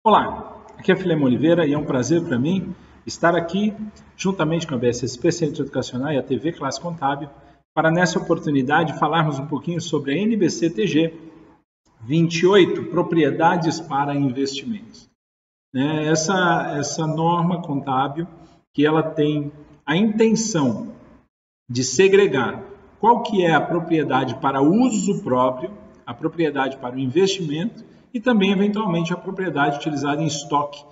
Olá, aqui é Filema Oliveira e é um prazer para mim estar aqui juntamente com a BSSP Centro Educacional e a TV Classe Contábil para nessa oportunidade falarmos um pouquinho sobre a NBC-TG 28, Propriedades para Investimentos. Essa norma contábil que ela tem a intenção de segregar qual que é a propriedade para uso próprio, a propriedade para o investimento e também, eventualmente, a propriedade utilizada em estoque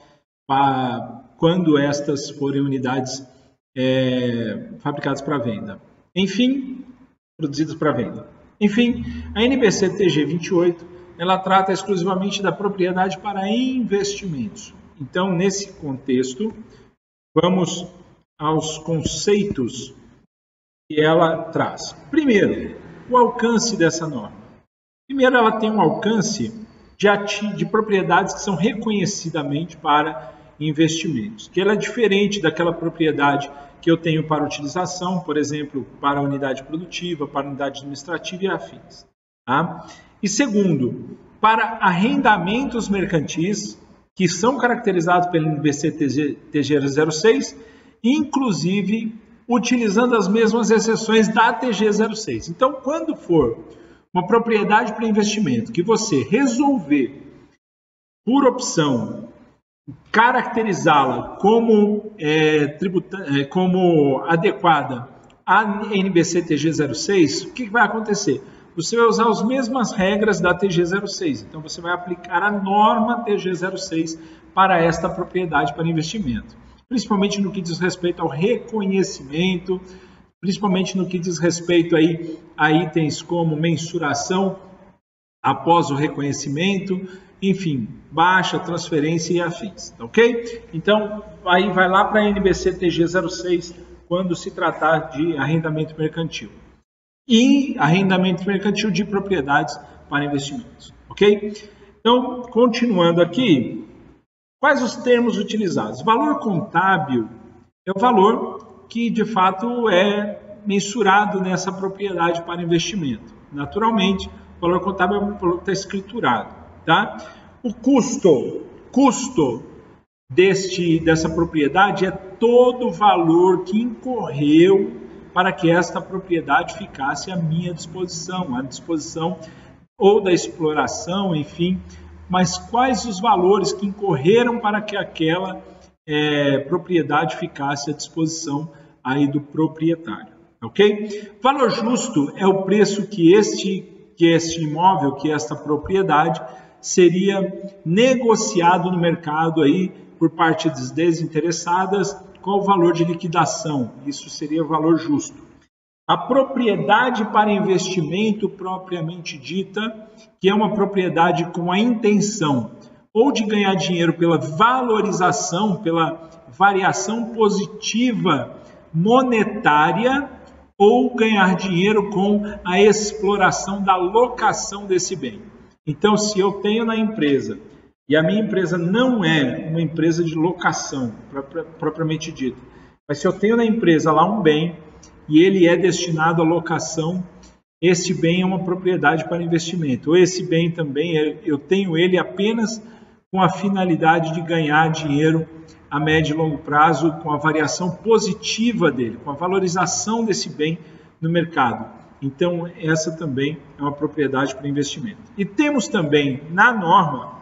quando estas forem unidades fabricadas para venda. Enfim, produzidas para venda. Enfim, a NBC-TG 28, ela trata exclusivamente da propriedade para investimentos. Então, nesse contexto, vamos aos conceitos que ela traz. Primeiro, o alcance dessa norma. Primeiro, ela tem um alcance de propriedades que são reconhecidamente para investimentos, que ela é diferente daquela propriedade que eu tenho para utilização, por exemplo, para a unidade produtiva, para a unidade administrativa e afins. Tá? E segundo, para arrendamentos mercantis, que são caracterizados pelo NBC-TG 06, inclusive utilizando as mesmas exceções da TG 06. Então, quando for uma propriedade para investimento que você resolver, por opção, caracterizá-la como adequada à NBC-TG 06, o que vai acontecer? Você vai usar as mesmas regras da TG 06. Então, você vai aplicar a norma TG 06 para esta propriedade para investimento. Principalmente no que diz respeito ao reconhecimento, principalmente no que diz respeito aí a itens como mensuração após o reconhecimento, enfim, baixa, transferência e afins, ok? Então, aí vai lá para a NBC-TG 06 quando se tratar de arrendamento mercantil. E arrendamento mercantil de propriedades para investimentos, ok? Então, continuando aqui, quais os termos utilizados? Valor contábil é o valor que de fato é mensurado nessa propriedade para investimento. Naturalmente, o valor contábil é um valor que está escriturado. Tá? O custo dessa propriedade é todo o valor que incorreu para que esta propriedade ficasse à minha disposição, à disposição ou da exploração, enfim, mas quais os valores que incorreram para que aquela propriedade ficasse à disposição aí do proprietário, ok? Valor justo é o preço que este imóvel, que esta propriedade, seria negociado no mercado aí por partes desinteressadas com o valor de liquidação. Isso seria o valor justo. A propriedade para investimento propriamente dita, que é uma propriedade com a intenção ou de ganhar dinheiro pela valorização, pela variação positiva monetária, ou ganhar dinheiro com a exploração da locação desse bem. Então, se eu tenho na empresa, e a minha empresa não é uma empresa de locação, propriamente dita, mas se eu tenho na empresa lá um bem, e ele é destinado à locação, esse bem é uma propriedade para investimento. Ou esse bem também, eu tenho ele apenas com a finalidade de ganhar dinheiro a médio e longo prazo, com a variação positiva dele, com a valorização desse bem no mercado. Então, essa também é uma propriedade para investimento. E temos também, na norma,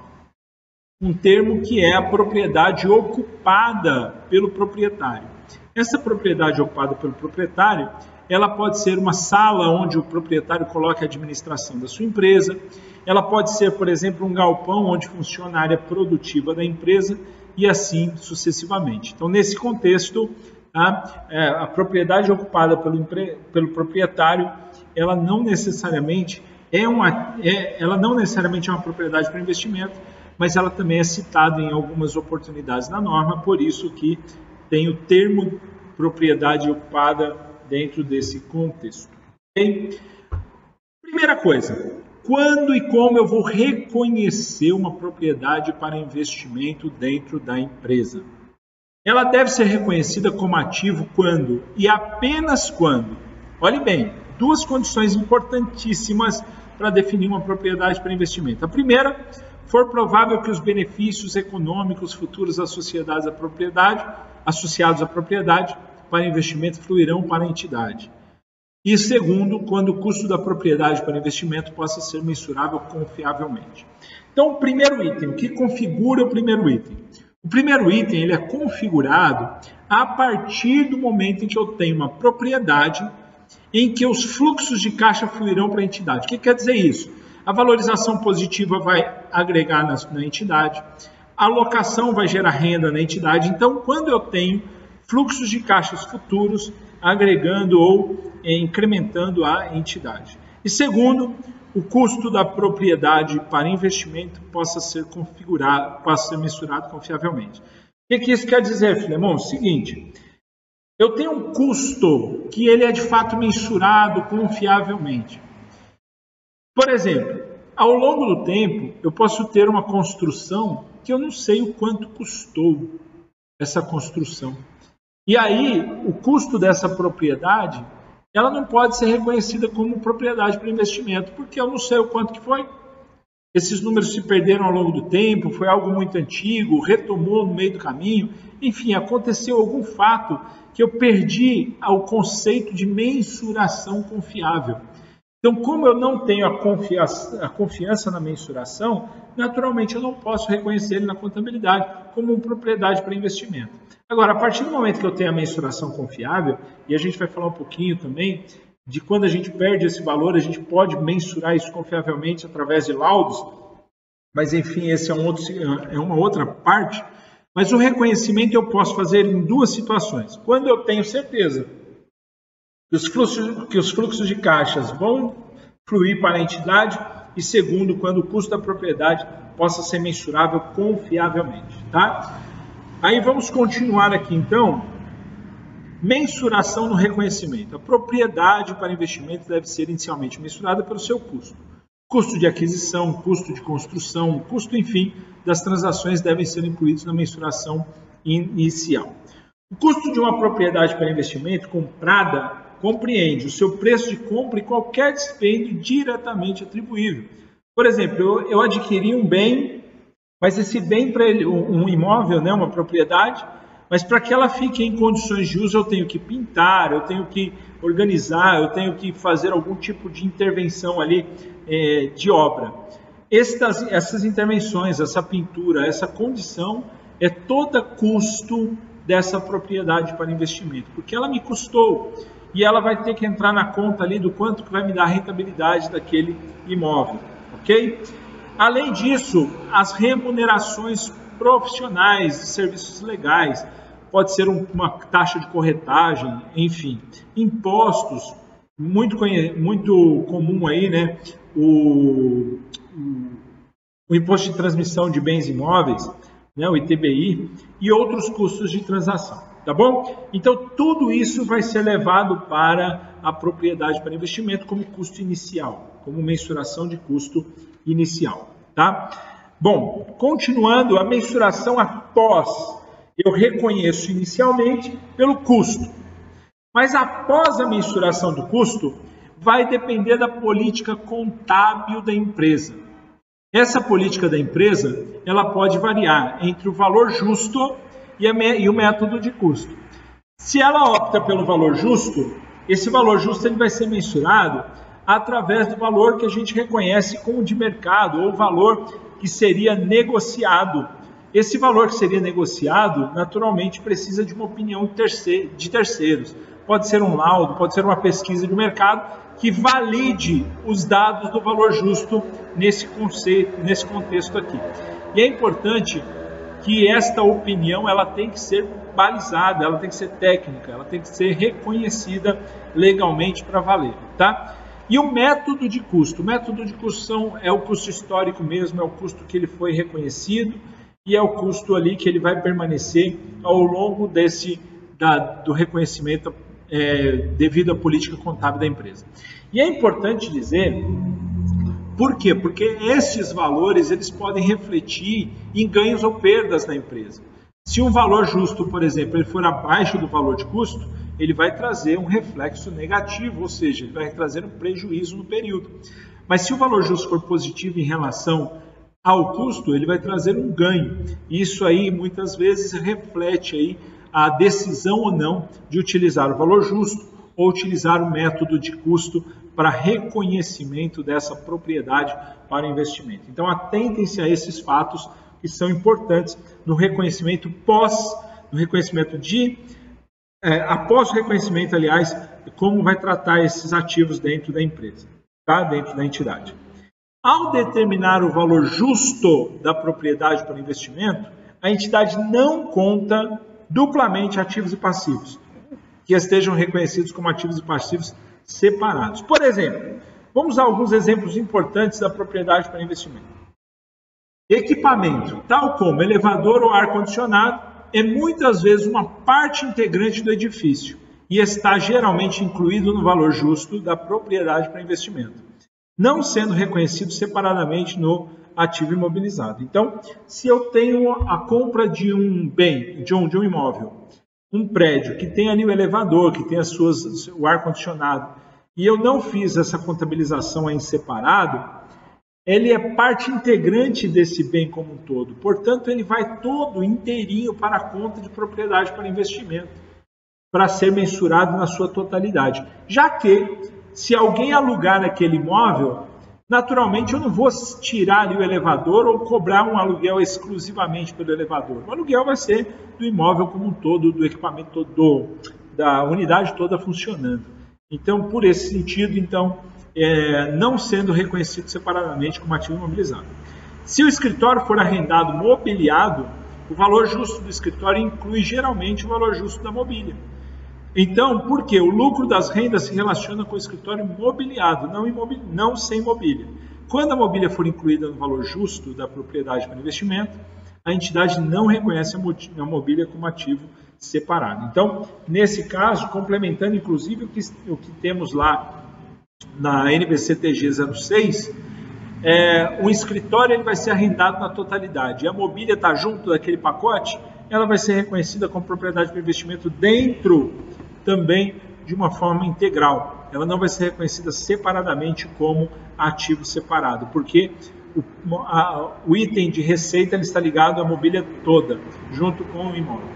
um termo que é a propriedade ocupada pelo proprietário. Essa propriedade ocupada pelo proprietário, ela pode ser uma sala onde o proprietário coloca a administração da sua empresa, ela pode ser, por exemplo, um galpão onde funciona a área produtiva da empresa e assim sucessivamente. Então, nesse contexto, a propriedade ocupada pelo proprietário, ela não necessariamente é uma propriedade para investimento, mas ela também é citada em algumas oportunidades na norma, por isso que tem o termo propriedade ocupada dentro desse contexto. Okay? Primeira coisa, quando e como eu vou reconhecer uma propriedade para investimento dentro da empresa? Ela deve ser reconhecida como ativo quando e apenas quando, olhe bem, duas condições importantíssimas para definir uma propriedade para investimento. A primeira, for provável que os benefícios econômicos futuros associados à propriedade para investimento fluirão para a entidade. E segundo, quando o custo da propriedade para investimento possa ser mensurável confiavelmente. Então, o primeiro item, o que configura o primeiro item? O primeiro item ele é configurado a partir do momento em que eu tenho uma propriedade em que os fluxos de caixa fluirão para a entidade. O que quer dizer isso? A valorização positiva vai agregar na entidade, a alocação vai gerar renda na entidade. Então, quando eu tenho fluxos de caixas futuros agregando ou incrementando a entidade. E segundo, o custo da propriedade para investimento possa ser mensurado confiavelmente. O que isso quer dizer, Filemon? Seguinte, eu tenho um custo que ele é de fato mensurado confiavelmente. Por exemplo, ao longo do tempo, eu posso ter uma construção que eu não sei o quanto custou essa construção. E aí, o custo dessa propriedade, ela não pode ser reconhecida como propriedade para investimento, porque eu não sei o quanto que foi. Esses números se perderam ao longo do tempo, foi algo muito antigo, retomou no meio do caminho. Enfim, aconteceu algum fato que eu perdi o conceito de mensuração confiável. Então, como eu não tenho a confiança na mensuração, naturalmente eu não posso reconhecer ele na contabilidade como uma propriedade para investimento. Agora, a partir do momento que eu tenho a mensuração confiável, e a gente vai falar um pouquinho também de quando a gente perde esse valor, a gente pode mensurar isso confiavelmente através de laudos, mas enfim, esse é uma outra parte. Mas o reconhecimento eu posso fazer em duas situações. Quando eu tenho certeza que os fluxos de caixas vão fluir para a entidade, e segundo, quando o custo da propriedade possa ser mensurável confiavelmente. Tá? Aí vamos continuar aqui então. Mensuração no reconhecimento. A propriedade para investimento deve ser inicialmente mensurada pelo seu custo. Custo de aquisição, custo de construção, custo, enfim, das transações devem ser incluídos na mensuração inicial. O custo de uma propriedade para investimento comprada compreende o seu preço de compra e qualquer dispêndio diretamente atribuível. Por exemplo, eu adquiri um bem, mas esse bem para ele, um imóvel, né, uma propriedade, mas para que ela fique em condições de uso eu tenho que pintar, eu tenho que organizar, eu tenho que fazer algum tipo de intervenção ali de obra. Essas intervenções, essa pintura, essa condição é todo custo dessa propriedade para investimento, porque ela me custou e ela vai ter que entrar na conta ali do quanto que vai me dar a rentabilidade daquele imóvel, ok? Além disso, as remunerações profissionais de serviços legais, pode ser uma taxa de corretagem, enfim, impostos, muito comum aí, né? O imposto de transmissão de bens imóveis, né? O ITBI, e outros custos de transação, tá bom? Então, tudo isso vai ser levado para a propriedade para investimento como custo inicial, como mensuração de custo inicial, tá? Bom, continuando, a mensuração após eu reconheço inicialmente pelo custo. Mas após a mensuração do custo, vai depender da política contábil da empresa. Essa política da empresa, ela pode variar entre o valor justo e o método de custo. Se ela opta pelo valor justo, esse valor justo ele vai ser mensurado através do valor que a gente reconhece como de mercado, ou valor que seria negociado. Esse valor que seria negociado, naturalmente, precisa de uma opinião de terceiros. Pode ser um laudo, pode ser uma pesquisa de mercado que valide os dados do valor justo nesse contexto aqui. E é importante que esta opinião ela tem que ser balizada, ela tem que ser técnica, ela tem que ser reconhecida legalmente para valer, tá? E o método de custo? O método de custo é o custo histórico mesmo, é o custo que ele foi reconhecido e é o custo ali que ele vai permanecer ao longo do reconhecimento devido à política contábil da empresa. E é importante dizer, por quê? Porque esses valores eles podem refletir em ganhos ou perdas na empresa. Se um valor justo, por exemplo, ele for abaixo do valor de custo, ele vai trazer um reflexo negativo, ou seja, ele vai trazer um prejuízo no período. Mas se o valor justo for positivo em relação ao custo, ele vai trazer um ganho. Isso aí muitas vezes reflete aí a decisão ou não de utilizar o valor justo ou utilizar o método de custo para reconhecimento dessa propriedade para investimento. Então atentem-se a esses fatos que são importantes no reconhecimento após o reconhecimento, aliás, como vai tratar esses ativos dentro da empresa, tá? Dentro da entidade. Ao determinar o valor justo da propriedade para investimento, a entidade não conta duplamente ativos e passivos, que estejam reconhecidos como ativos e passivos separados. Por exemplo, vamos a alguns exemplos importantes da propriedade para investimento. Equipamento, tal como elevador ou ar-condicionado, é muitas vezes uma parte integrante do edifício e está geralmente incluído no valor justo da propriedade para investimento, não sendo reconhecido separadamente no ativo imobilizado. Então, se eu tenho a compra de um bem, de um imóvel, um prédio que tem ali o elevador, que tem o ar-condicionado, e eu não fiz essa contabilização em separado, ele é parte integrante desse bem como um todo. Portanto, ele vai todo inteirinho para a conta de propriedade para investimento, para ser mensurado na sua totalidade. Já que, se alguém alugar aquele imóvel, naturalmente eu não vou tirar ali o elevador ou cobrar um aluguel exclusivamente pelo elevador. O aluguel vai ser do imóvel como um todo, do equipamento todo, da unidade toda funcionando. Então, por esse sentido, não sendo reconhecido separadamente como ativo imobilizado. Se o escritório for arrendado mobiliado, o valor justo do escritório inclui geralmente o valor justo da mobília. Então, por quê? O lucro das rendas se relaciona com o escritório mobiliado, não sem mobília. Quando a mobília for incluída no valor justo da propriedade para investimento, a entidade não reconhece a mobília como ativo separado. Então, nesse caso, complementando inclusive o que temos lá na NBC-TG 06, o escritório ele vai ser arrendado na totalidade. E a mobília está junto daquele pacote, ela vai ser reconhecida como propriedade para investimento dentro também de uma forma integral. Ela não vai ser reconhecida separadamente como ativo separado, porque o item de receita ele está ligado à mobília toda, junto com o imóvel.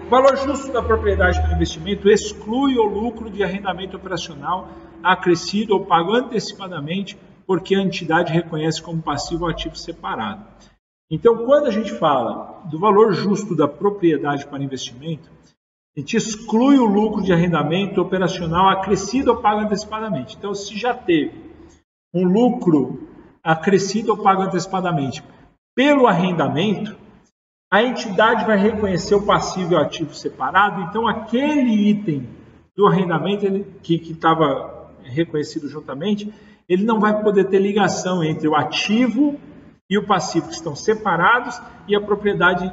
O valor justo da propriedade para investimento exclui o lucro de arrendamento operacional acrescido ou pago antecipadamente, porque a entidade reconhece como passivo ou ativo separado. Então, quando a gente fala do valor justo da propriedade para investimento, a gente exclui o lucro de arrendamento operacional acrescido ou pago antecipadamente. Então, se já teve um lucro acrescido ou pago antecipadamente pelo arrendamento, a entidade vai reconhecer o passivo e o ativo separado. Então, aquele item do arrendamento que estava reconhecido juntamente, ele não vai poder ter ligação entre o ativo e o passivo que estão separados e a propriedade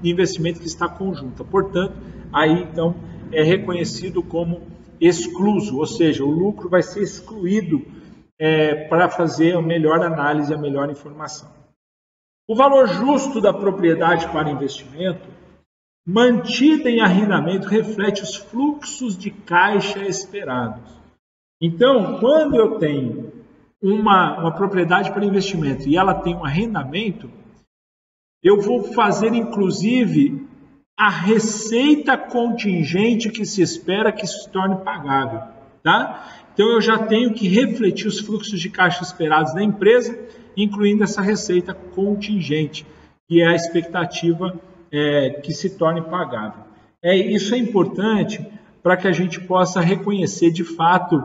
de investimento que está conjunta. Portanto, aí então é reconhecido como excluso, ou seja, o lucro vai ser excluído para fazer a melhor análise, a melhor informação. O valor justo da propriedade para investimento, mantida em arrendamento, reflete os fluxos de caixa esperados. Então, quando eu tenho uma propriedade para investimento e ela tem um arrendamento, eu vou fazer, inclusive, a receita contingente que se espera que se torne pagável. Tá? Então, eu já tenho que refletir os fluxos de caixa esperados da empresa, incluindo essa receita contingente, que é a expectativa que se torne pagável. Isso é importante para que a gente possa reconhecer, de fato,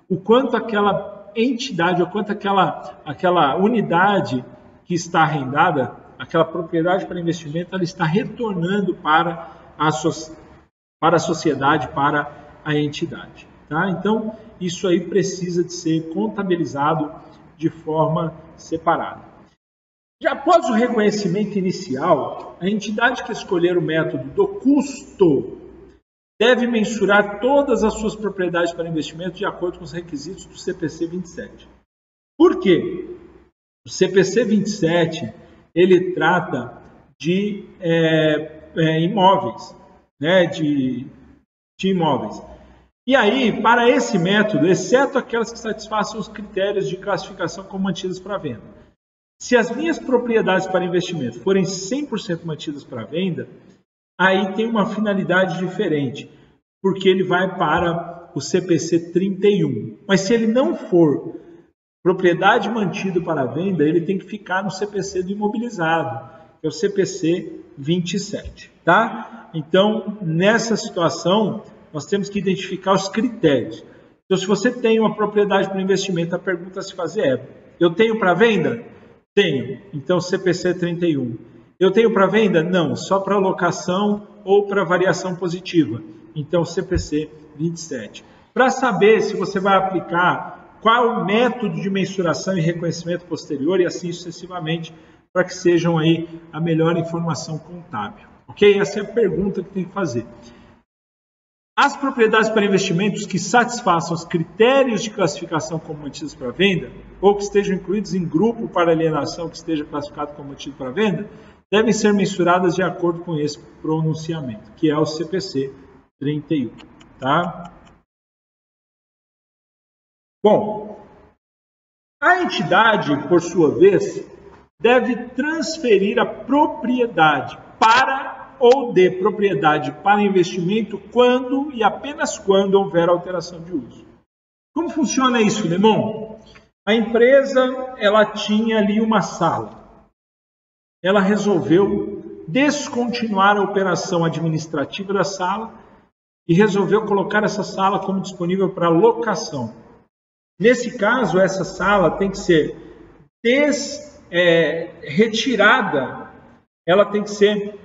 o quanto aquela entidade, o quanto aquela unidade que está arrendada, aquela propriedade para investimento, ela está retornando para a sociedade, para a entidade. Tá? Então, isso aí precisa de ser contabilizado de forma separada. Já após o reconhecimento inicial, a entidade que escolher o método do custo deve mensurar todas as suas propriedades para investimento de acordo com os requisitos do CPC 27. Por quê? O CPC 27, ele trata de imóveis, né, de imóveis. E aí, para esse método, exceto aquelas que satisfaçam os critérios de classificação como mantidas para venda, Se as minhas propriedades para investimento forem 100% mantidas para venda, aí tem uma finalidade diferente, porque ele vai para o CPC 31. Mas se ele não for propriedade mantida para venda, ele tem que ficar no CPC do imobilizado, que é o CPC 27. Tá? Então, nessa situação, nós temos que identificar os critérios. Então, se você tem uma propriedade para investimento, a pergunta a se fazer é: eu tenho para venda? Tenho. Então, CPC 31. Eu tenho para venda? Não, só para locação ou para variação positiva. Então, CPC 27. Para saber se você vai aplicar qual o método de mensuração e reconhecimento posterior e assim sucessivamente, para que sejam aí a melhor informação contábil. Ok? Essa é a pergunta que tem que fazer. As propriedades para investimentos que satisfaçam os critérios de classificação como mantidas para venda, ou que estejam incluídos em grupo para alienação que esteja classificado como mantido para venda, devem ser mensuradas de acordo com esse pronunciamento, que é o CPC 31. Tá? Bom, a entidade, por sua vez, deve transferir a propriedade para ou de propriedade para investimento quando e apenas quando houver alteração de uso. Como funciona isso, Lemon? A empresa, ela tinha ali uma sala. Ela resolveu descontinuar a operação administrativa da sala e resolveu colocar essa sala como disponível para locação. Nesse caso, essa sala tem que ser retirada, ela tem que ser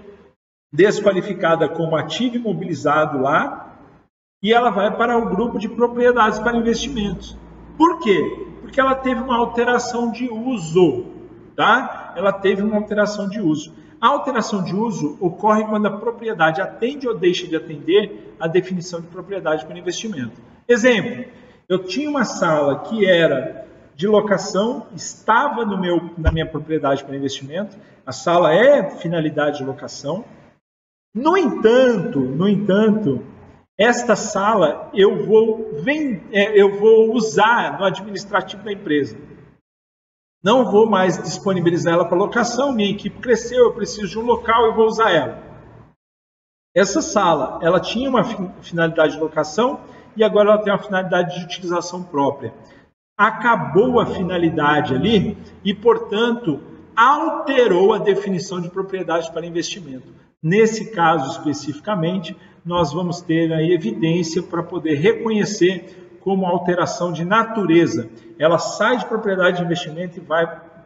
desqualificada como ativo imobilizado lá e ela vai para o grupo de propriedades para investimentos. Por quê? Porque ela teve uma alteração de uso, tá? Ela teve uma alteração de uso. A alteração de uso ocorre quando a propriedade atende ou deixa de atender a definição de propriedade para investimento. Exemplo, eu tinha uma sala que era de locação, estava na minha propriedade para investimento, a sala é finalidade de locação. No entanto, esta sala eu vou usar no administrativo da empresa. Não vou mais disponibilizar ela para locação, minha equipe cresceu, eu preciso de um local e vou usar ela. Essa sala, ela tinha uma finalidade de locação e agora ela tem uma finalidade de utilização própria. Acabou a finalidade ali e, portanto, alterou a definição de propriedade para investimento. Nesse caso especificamente, nós vamos ter a evidência para poder reconhecer como alteração de natureza. Ela sai de propriedade de investimento e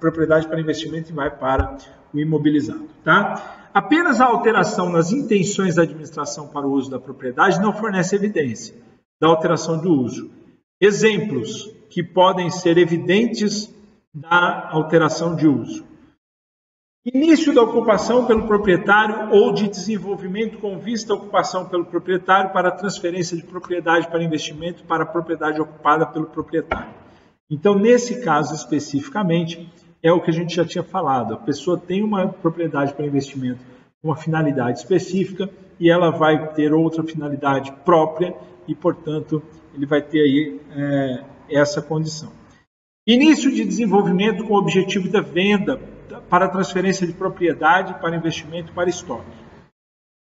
propriedade para investimento e vai para o imobilizado. Tá? Apenas a alteração nas intenções da administração para o uso da propriedade não fornece evidência da alteração do uso. Exemplos que podem ser evidentes da alteração de uso: início da ocupação pelo proprietário ou de desenvolvimento com vista à ocupação pelo proprietário para transferência de propriedade para investimento para a propriedade ocupada pelo proprietário. Então, nesse caso especificamente, é o que a gente já tinha falado. A pessoa tem uma propriedade para investimento com uma finalidade específica e ela vai ter outra finalidade própria e, portanto, ele vai ter aí essa condição. Início de desenvolvimento com o objetivo da venda para transferência de propriedade, para investimento, para estoque.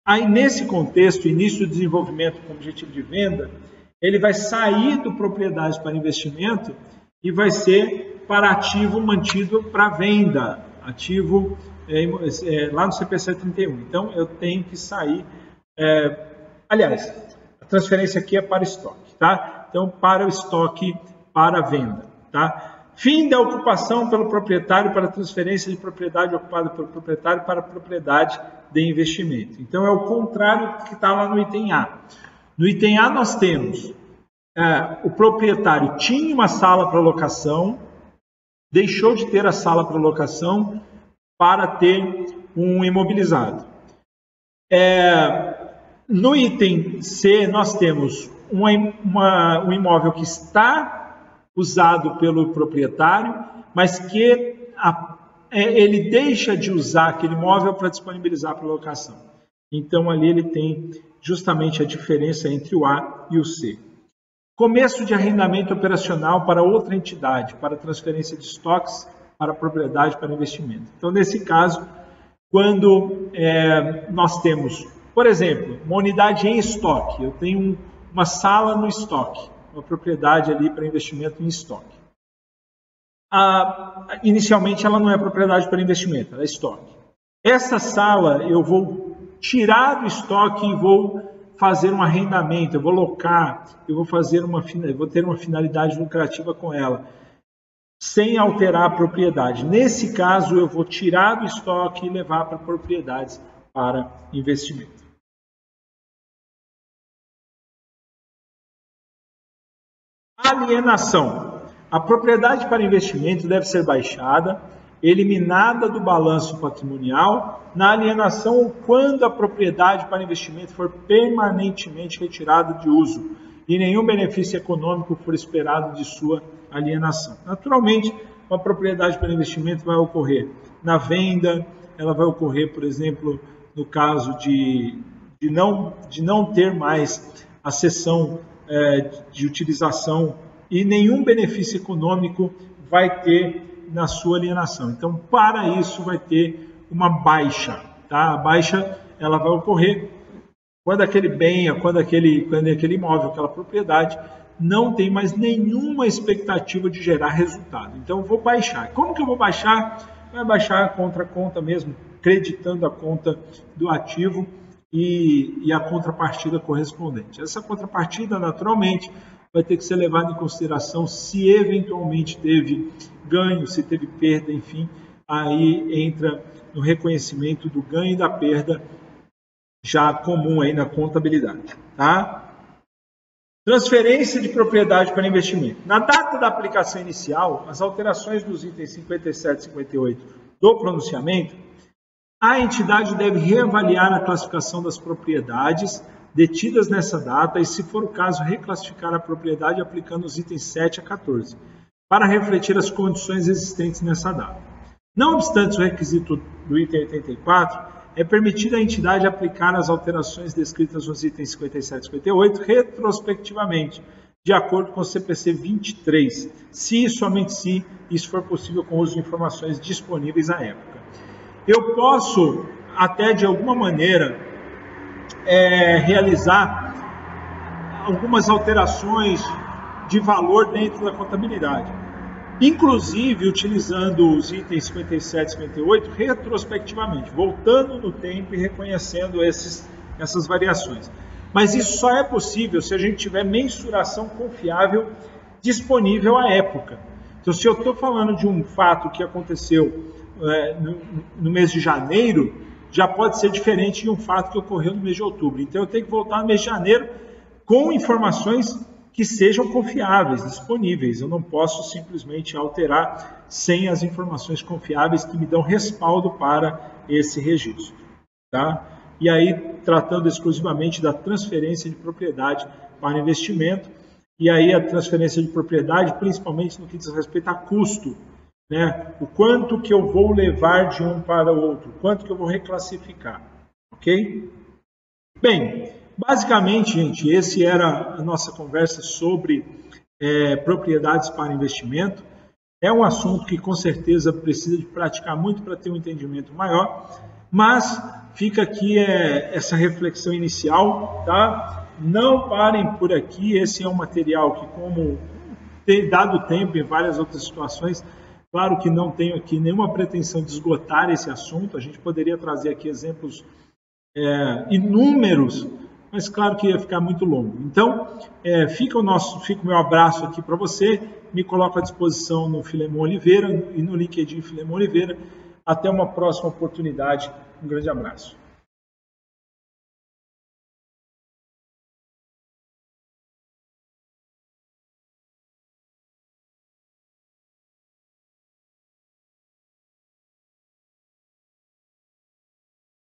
Aí, nesse contexto, início do desenvolvimento com objetivo de venda, ele vai sair do propriedade para investimento e vai ser para ativo mantido para venda, ativo lá no CPC 31. Então, eu tenho que sair... aliás, a transferência aqui é para estoque, tá? Então, para o estoque, para venda, tá? Fim da ocupação pelo proprietário para transferência de propriedade ocupada pelo proprietário para propriedade de investimento. Então, é o contrário do que está lá no item A. No item A, nós temos o proprietário tinha uma sala para locação, deixou de ter a sala para locação para ter um imobilizado. No item C, nós temos um imóvel que está usado pelo proprietário, mas que ele deixa de usar aquele imóvel para disponibilizar para locação. Então, ali ele tem justamente a diferença entre o A e o C. Começo de arrendamento operacional para outra entidade, para transferência de estoques para propriedade para investimento. Então, nesse caso, quando nós temos, por exemplo, uma unidade em estoque, eu tenho uma sala no estoque, uma propriedade ali para investimento em estoque. Inicialmente, ela não é propriedade para investimento, ela é estoque. Essa sala eu vou tirar do estoque e vou fazer um arrendamento, eu vou locar, eu vou ter uma finalidade lucrativa com ela, sem alterar a propriedade. Nesse caso, eu vou tirar do estoque e levar para propriedades para investimento. Alienação. A propriedade para investimento deve ser baixada, eliminada do balanço patrimonial, na alienação ou quando a propriedade para investimento for permanentemente retirada de uso e nenhum benefício econômico for esperado de sua alienação. Naturalmente, uma propriedade para investimento vai ocorrer na venda, ela vai ocorrer, por exemplo, no caso de não ter mais a cessão de utilização e nenhum benefício econômico vai ter na sua alienação. Então, para isso, vai ter uma baixa. Tá? A baixa ela vai ocorrer quando aquele bem, quando aquele imóvel, aquela propriedade, não tem mais nenhuma expectativa de gerar resultado. Então, eu vou baixar. Como que eu vou baixar? Vai baixar contra a conta mesmo, creditando a conta do ativo e a contrapartida correspondente. Essa contrapartida, naturalmente, vai ter que ser levada em consideração se eventualmente teve ganho, se teve perda, enfim, aí entra no reconhecimento do ganho e da perda já comum aí na contabilidade, tá? Transferência de propriedade para investimento. Na data da aplicação inicial, as alterações dos itens 57 e 58 do pronunciamento, a entidade deve reavaliar a classificação das propriedades detidas nessa data e, se for o caso, reclassificar a propriedade aplicando os itens 7 a 14, para refletir as condições existentes nessa data. Não obstante o requisito do item 84, é permitida à entidade aplicar as alterações descritas nos itens 57 e 58 retrospectivamente, de acordo com o CPC 23, se e somente se isso for possível com o uso de informações disponíveis à época. Eu posso, até de alguma maneira, realizar algumas alterações de valor dentro da contabilidade, inclusive utilizando os itens 57 e 58 retrospectivamente, voltando no tempo e reconhecendo essas variações. Mas isso só é possível se a gente tiver mensuração confiável disponível à época. Então, se eu estou falando de um fato que aconteceu no mês de janeiro, já pode ser diferente de um fato que ocorreu no mês de outubro. Então, eu tenho que voltar no mês de janeiro com informações que sejam confiáveis, disponíveis. Eu não posso simplesmente alterar sem as informações confiáveis que me dão respaldo para esse registro. Tá? E aí, tratando exclusivamente da transferência de propriedade para investimento, e aí a transferência de propriedade, principalmente no que diz respeito a custo, né? O quanto que eu vou levar de um para o outro, quanto que eu vou reclassificar, ok? Bem, basicamente, gente, esse era a nossa conversa sobre propriedades para investimento. É um assunto que com certeza precisa de praticar muito para ter um entendimento maior, mas fica aqui essa reflexão inicial, tá? Não parem por aqui, esse é um material que, como tem dado tempo em várias outras situações, claro que não tenho aqui nenhuma pretensão de esgotar esse assunto, a gente poderia trazer aqui exemplos inúmeros, mas claro que ia ficar muito longo. Então, fica o meu abraço aqui para você, me coloco à disposição no Filemon Oliveira e no LinkedIn Filemon Oliveira. Até uma próxima oportunidade, um grande abraço.